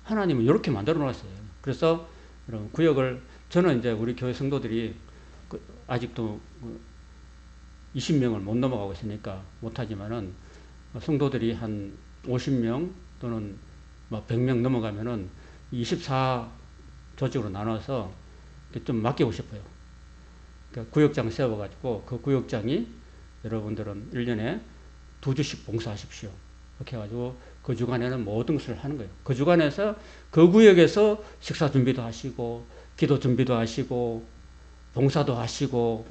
Speaker 1: 하나님은 이렇게 만들어 놨어요. 그래서 여러분 구역을 저는 이제 우리 교회 성도들이 아직도 20명을 못 넘어가고 있으니까 못하지만은 성도들이 한 50명 또는 100명 넘어가면은 24 조직으로 나눠서 좀 맡기고 싶어요. 그러니까 구역장 세워가지고 그 구역장이 여러분들은 1년에 2주씩 봉사하십시오. 이렇게 해가지고 그 주간에는 모든 것을 하는 거예요. 그 주간에서 그 구역에서 식사 준비도 하시고 기도 준비도 하시고 봉사도 하시고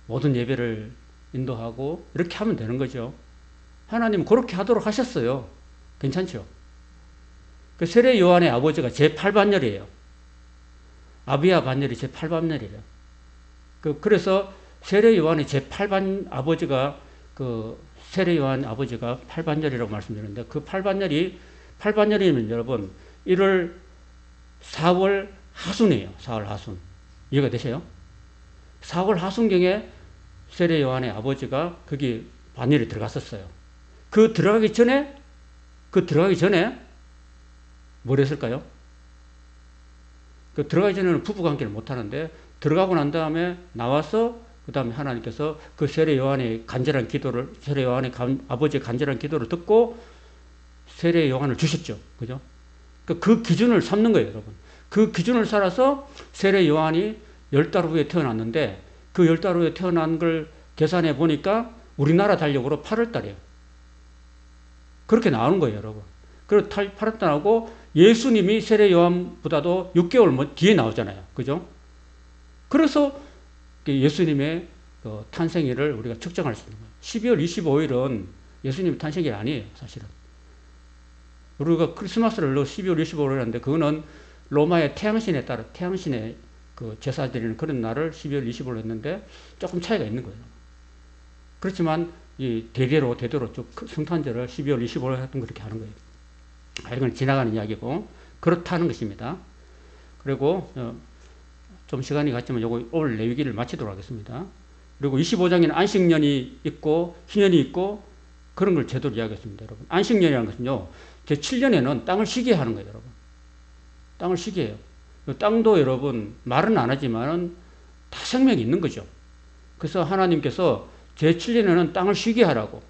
Speaker 1: 모든 예배를 인도하고 이렇게 하면 되는 거죠. 하나님은 그렇게 하도록 하셨어요. 괜찮죠? 그 세례 요한의 아버지가 제8반열이에요. 아비야 반열이 제8반열이에요. 그래서 세례 요한의 제8반 아버지가 세례 요한 아버지가 8반열이라고 말씀드렸는데 그 8반열이면 여러분 1월 4월 하순이에요. 4월 하순. 이해가 되세요? 4월 하순경에 세례 요한의 아버지가 거기 반열에 들어갔었어요. 그 들어가기 전에 뭘 했을까요? 그 들어가기 전에는 부부관계를 못 하는데 들어가고 난 다음에 나와서 그 다음에 하나님께서 그 세례 요한의 간절한 기도를, 세례 요한의 아버지의 간절한 기도를 듣고 세례 요한을 주셨죠. 그죠? 그 기준을 삼는 거예요, 여러분. 그 기준을 살아서 세례 요한이 10달 후에 태어났는데 그 10달 후에 태어난 걸 계산해 보니까 우리나라 달력으로 8월 달이에요. 그렇게 나오는 거예요, 여러분. 그리고 8월 달 나오고 예수님이 세례 요한보다도 6개월 뒤에 나오잖아요. 그죠? 그래서 예수님의 탄생일을 우리가 측정할 수 있는 거예요. 12월 25일은 예수님 탄생일 아니에요, 사실은. 우리가 크리스마스를 12월 25일 하는데 그거는 로마의 태양신에 따라 태양신의 그 제사 드리는 그런 날을 12월 25일로 했는데 조금 차이가 있는 거예요. 그렇지만 이 대대로 쭉 성탄절을 12월 25일에 했던 그렇게 하는 거예요. 이건 지나가는 이야기고 그렇다는 것입니다. 그리고 좀 시간이 갔지만 요거 오늘 레위기를 마치도록 하겠습니다. 그리고 25장에는 안식년이 있고 희년이 있고 그런 걸 제대로 이야기했습니다, 여러분. 안식년이라는 것은요, 제7년에는 땅을 쉬게 하는 거예요, 여러분. 땅을 쉬게 해요. 땅도 여러분 말은 안 하지만은 다 생명이 있는 거죠. 그래서 하나님께서 제7년에는 땅을 쉬게 하라고.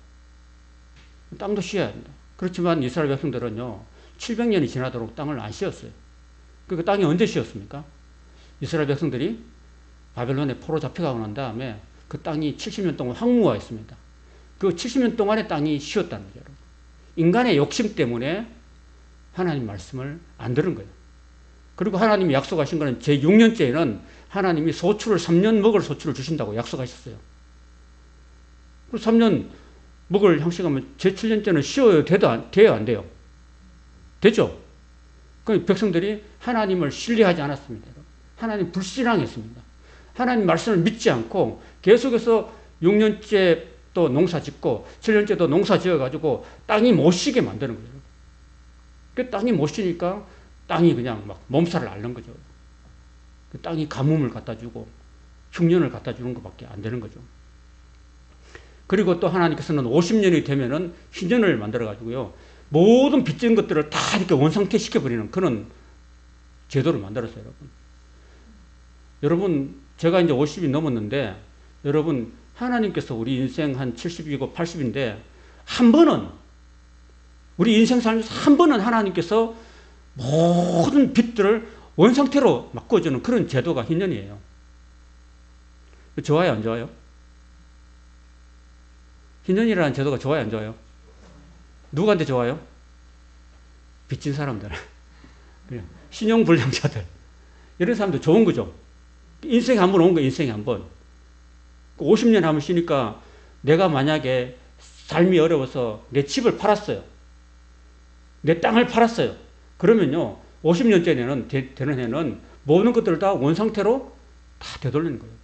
Speaker 1: 땅도 쉬어야 한다. 그렇지만 이스라엘 백성들은요, 700년이 지나도록 땅을 안 쉬었어요. 그 땅이 언제 쉬었습니까? 이스라엘 백성들이 바벨론에 포로 잡혀가고 난 다음에 그 땅이 70년 동안 황무화했습니다. 그 70년 동안의 땅이 쉬었다는 거죠. 인간의 욕심 때문에 하나님 말씀을 안 들은 거예요. 그리고 하나님이 약속하신 거는 제6년째에는 하나님이 소출을 3년 먹을 소출을 주신다고 약속하셨어요. 그 3년 먹을 형식하면 제7년째는 쉬어야 돼요, 안 돼요? 되죠? 그 백성들이 하나님을 신뢰하지 않았습니다. 하나님 불신앙했습니다. 하나님 말씀을 믿지 않고 계속해서 6년째 또 농사 짓고 7년째도 농사 지어가지고 땅이 못 쉬게 만드는 거예요. 그 땅이 못 쉬니까 땅이 그냥 막 몸살을 앓는 거죠. 그 땅이 가뭄을 갖다 주고 흉년을 갖다 주는 것밖에 안 되는 거죠. 그리고 또 하나님께서는 50년이 되면은 희년을 만들어 가지고요. 모든 빚진 것들을 다 이렇게 원상태 시켜버리는 그런 제도를 만들었어요, 여러분. 여러분, 제가 이제 50이 넘었는데, 여러분, 하나님께서 우리 인생 한 70이고 80인데, 한 번은, 우리 인생 살면서 한 번은 하나님께서 모든 빚들을 원상태로 바꿔주는 그런 제도가 희년이에요. 좋아요, 안 좋아요? 희년이라는 제도가 좋아요, 안 좋아요? 누구한테 좋아요? 빚진 사람들. 신용불량자들. 이런 사람들 좋은 거죠. 인생에 한 번 온 거예요, 인생에 한 번. 50년 하면 쉬니까 내가 만약에 삶이 어려워서 내 집을 팔았어요. 내 땅을 팔았어요. 그러면요, 50년째는 되는 해는 모든 것들을 다 원상태로 다 되돌리는 거예요.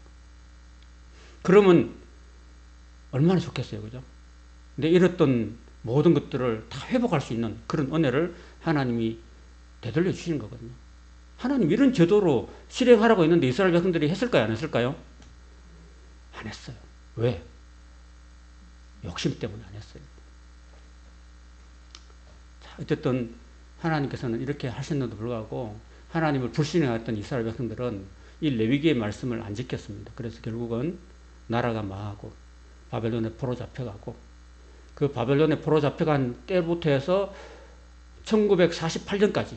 Speaker 1: 그러면 얼마나 좋겠어요, 그죠? 근데 잃었던 모든 것들을 다 회복할 수 있는 그런 은혜를 하나님이 되돌려 주시는 거거든요. 하나님 이런 제도로 실행하라고 했는데 이스라엘 백성들이 했을까요? 안 했을까요? 안 했어요. 왜? 욕심 때문에 안 했어요. 자, 어쨌든 하나님께서는 이렇게 하셨는데도 불구하고 하나님을 불신해왔던 이스라엘 백성들은 이 레위기의 말씀을 안 지켰습니다. 그래서 결국은 나라가 망하고 바벨론에 포로 잡혀가고 그 바벨론에 포로 잡혀간 때부터 해서 1948년까지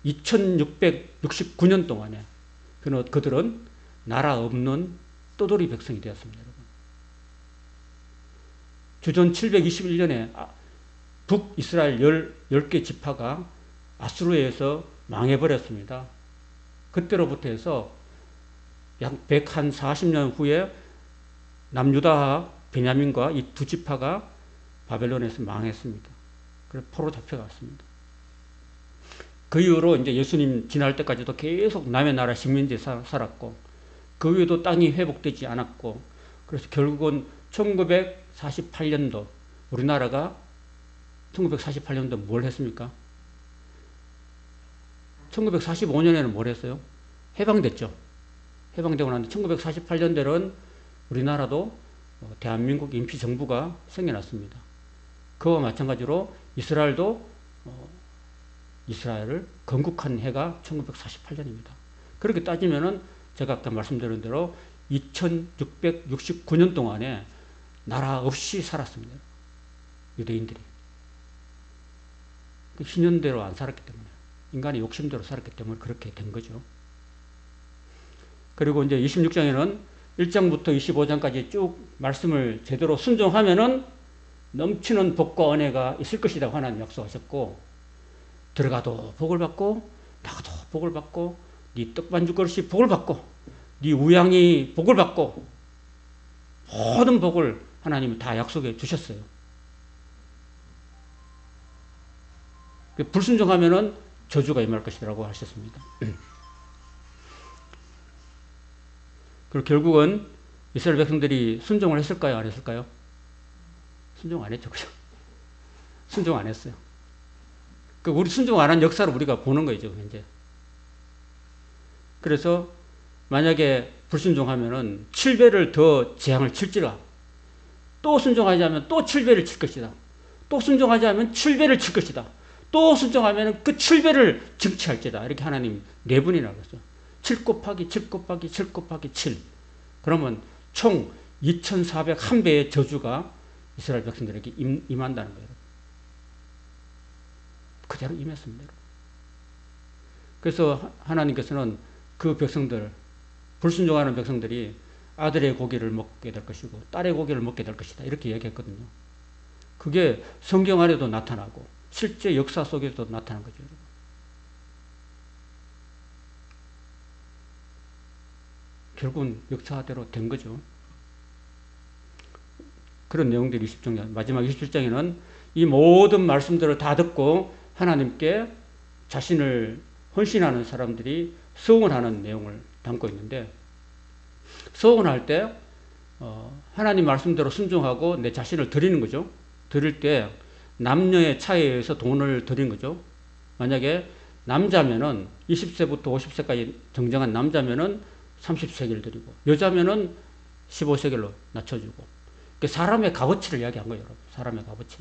Speaker 1: 2669년 동안에 그들은 나라 없는 떠돌이 백성이 되었습니다. 여러분. 주전 721년에 북이스라엘 10개 지파가 아수르에 의해서 망해버렸습니다. 그때로부터 해서 약 140년 후에 남유다와 베냐민과 이 두 지파가 바벨론에서 망했습니다. 그래서 포로 잡혀갔습니다. 그 이후로 이제 예수님 지날 때까지도 계속 남의 나라 식민지에 살았고, 그 후에도 땅이 회복되지 않았고, 그래서 결국은 1948년도 우리나라가 1948년도 뭘 했습니까? 1945년에는 뭘 했어요? 해방됐죠. 해방되고 나는데 1948년대로는 우리나라도 대한민국 임시정부가 생겨났습니다. 그와 마찬가지로 이스라엘도 이스라엘을 건국한 해가 1948년입니다. 그렇게 따지면은 제가 아까 말씀드린 대로 2669년 동안에 나라 없이 살았습니다. 유대인들이. 그 신념대로 안 살았기 때문에, 인간의 욕심대로 살았기 때문에 그렇게 된 거죠. 그리고 이제 26장에는 1장부터 25장까지 쭉 말씀을 제대로 순종하면은 넘치는 복과 은혜가 있을 것이라고 하나님 약속하셨고, 들어가도 복을 받고 나가도 복을 받고 네 떡반죽 그릇이 복을 받고 네 우양이 복을 받고 모든 복을 하나님이 다 약속해 주셨어요. 불순종하면은 저주가 임할 것이라고 하셨습니다. 그리고 결국은 이스라엘 백성들이 순종을 했을까요? 안 했을까요? 순종 안 했죠. 그죠? 순종 안 했어요. 우리 순종 안 한 역사를 우리가 보는 거죠, 현재. 그래서 만약에 불순종하면은 7배를 더 재앙을 칠지라. 또 순종하지 않으면 또 7배를 칠 것이다. 또 순종하지 않으면 7배를 칠 것이다. 또 순종하면 그 7배를 증치할지다. 이렇게 하나님 4분이라고 했어요. 7 곱하기 7 곱하기 7 곱하기 7. 그러면 총 2401배의 저주가 이스라엘 백성들에게 임한다는 거예요. 그대로 임했습니다. 그래서 하나님께서는 그 백성들, 불순종하는 백성들이 아들의 고기를 먹게 될 것이고 딸의 고기를 먹게 될 것이다. 이렇게 얘기했거든요. 그게 성경 안에도 나타나고 실제 역사 속에도 나타난 거죠. 결국은 역사대로 된 거죠. 그런 내용들이 20장, 마지막 27장에는 이 모든 말씀들을 다 듣고 하나님께 자신을 헌신하는 사람들이 서원하는 내용을 담고 있는데, 서원할 때 하나님 말씀대로 순종하고 내 자신을 드리는 거죠. 드릴 때 남녀의 차이에 의해서 돈을 드리는 거죠. 만약에 남자면은 20세부터 50세까지 정정한 남자면은 30세겔 드리고, 여자면은 15세겔로 낮춰주고. 사람의 값어치를 이야기한 거예요, 여러분. 사람의 값어치.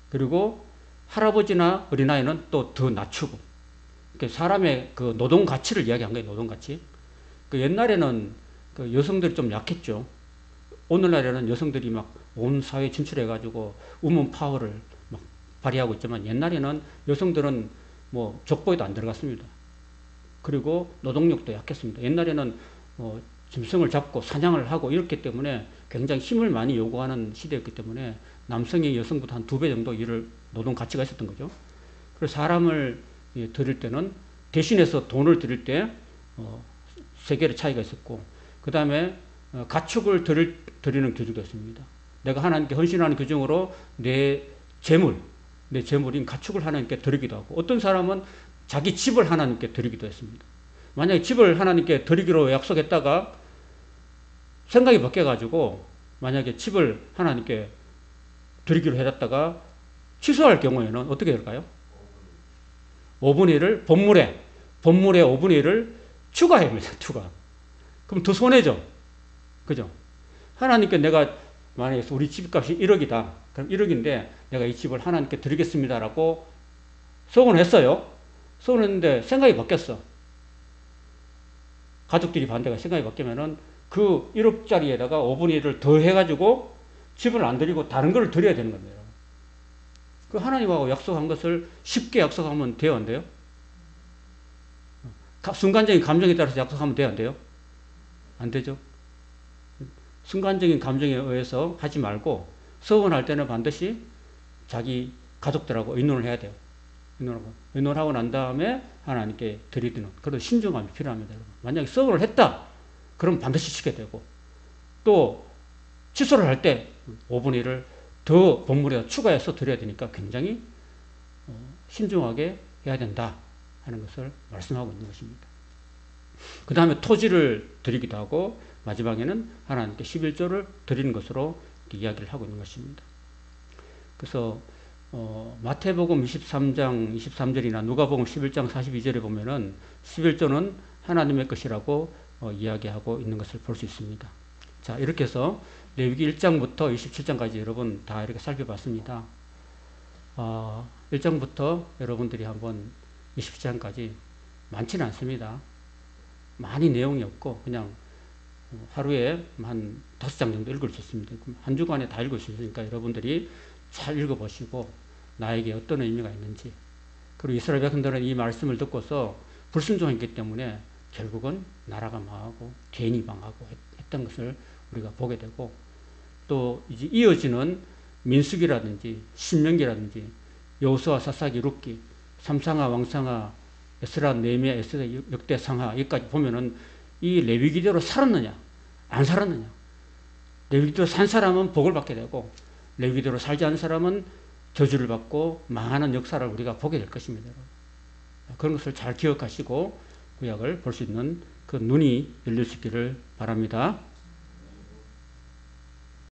Speaker 1: 그리고 할아버지나 어린아이는 또 더 낮추고. 사람의 그 노동 가치를 이야기한 거예요, 노동 가치. 옛날에는 그 여성들이 좀 약했죠. 오늘날에는 여성들이 막 온 사회에 진출해가지고 우먼 파워를 막 발휘하고 있지만, 옛날에는 여성들은 뭐 족보에도 안 들어갔습니다. 그리고 노동력도 약했습니다. 옛날에는 짐승을 잡고 사냥을 하고 이렇기 때문에 굉장히 힘을 많이 요구하는 시대였기 때문에 남성이 여성보다 한 2배 정도 노동 가치가 있었던 거죠. 그래서 사람을 드릴 때는 대신해서 돈을 드릴 때 세계의 차이가 있었고, 그 다음에 가축을 드리는 규정도 있습니다. 내가 하나님께 헌신하는 규정으로 내 재물인 가축을 하나님께 드리기도 하고, 어떤 사람은 자기 집을 하나님께 드리기도 했습니다. 만약에 집을 하나님께 드리기로 약속했다가 생각이 바뀌어가지고 만약에 집을 하나님께 드리기로 해놨다가 취소할 경우에는 어떻게 될까요? 5분의 1을 본물의 5분의 1을 추가해야 합니다. 추가. 그럼 더 손해죠. 그죠? 하나님께 내가 만약에 우리 집값이 1억이다. 그럼 1억인데 내가 이 집을 하나님께 드리겠습니다라고 서원했어요. 서원했는데 생각이 바뀌었어. 가족들이 반대가 생각이 바뀌면은 그 1억짜리에다가 5분의 1을 더 해가지고 집을 안 드리고 다른 걸 드려야 되는 겁니다. 그 하나님하고 약속한 것을 쉽게 약속하면 돼요, 안 돼요? 순간적인 감정에 따라서 약속하면 돼요, 안 돼요? 안 되죠? 순간적인 감정에 의해서 하지 말고 서원할 때는 반드시 자기 가족들하고 의논을 해야 돼요. 의논하고 난 다음에 하나님께 드리는 그런 신중함이 필요합니다. 여러분. 만약에 서원을 했다, 그럼 반드시 지켜야 되고, 또 취소를 할 때 5분의 1을 더 본물에 추가해서 드려야 되니까 굉장히 신중하게 해야 된다 하는 것을 말씀하고 있는 것입니다. 그 다음에 토지를 드리기도 하고, 마지막에는 하나님께 11조를 드리는 것으로 이야기를 하고 있는 것입니다. 그래서 마태복음 23장 23절이나 누가복음 11장 42절에 보면은 11조는 하나님의 것이라고 이야기하고 있는 것을 볼 수 있습니다. 자, 이렇게 해서 레위기 1장부터 27장까지 여러분 다 이렇게 살펴봤습니다. 1장부터 여러분들이 한번 27장까지 많지는 않습니다. 많이 내용이 없고 그냥 하루에 한 5장 정도 읽을 수 있습니다. 한 주간에 다 읽을 수 있으니까 여러분들이 잘 읽어보시고 나에게 어떤 의미가 있는지, 그리고 이스라엘 백성들은 이 말씀을 듣고서 불순종했기 때문에 결국은 나라가 망하고 개인이 망하고 했던 것을 우리가 보게 되고, 또 이제 이어지는 민수기라든지 신명기라든지 여호수아, 사사기, 룻기, 삼상하, 왕상하, 에스라, 느헤미야, 에스라, 역대상하 여기까지 보면은 이 레위기대로 살았느냐 안 살았느냐, 레위기대로 산 사람은 복을 받게 되고 레위기대로 살지 않은 사람은 저주를 받고 망하는 역사를 우리가 보게 될 것입니다. 그런 것을 잘 기억하시고 구약을 볼 수 있는 그 눈이 열릴 수 있기를 바랍니다.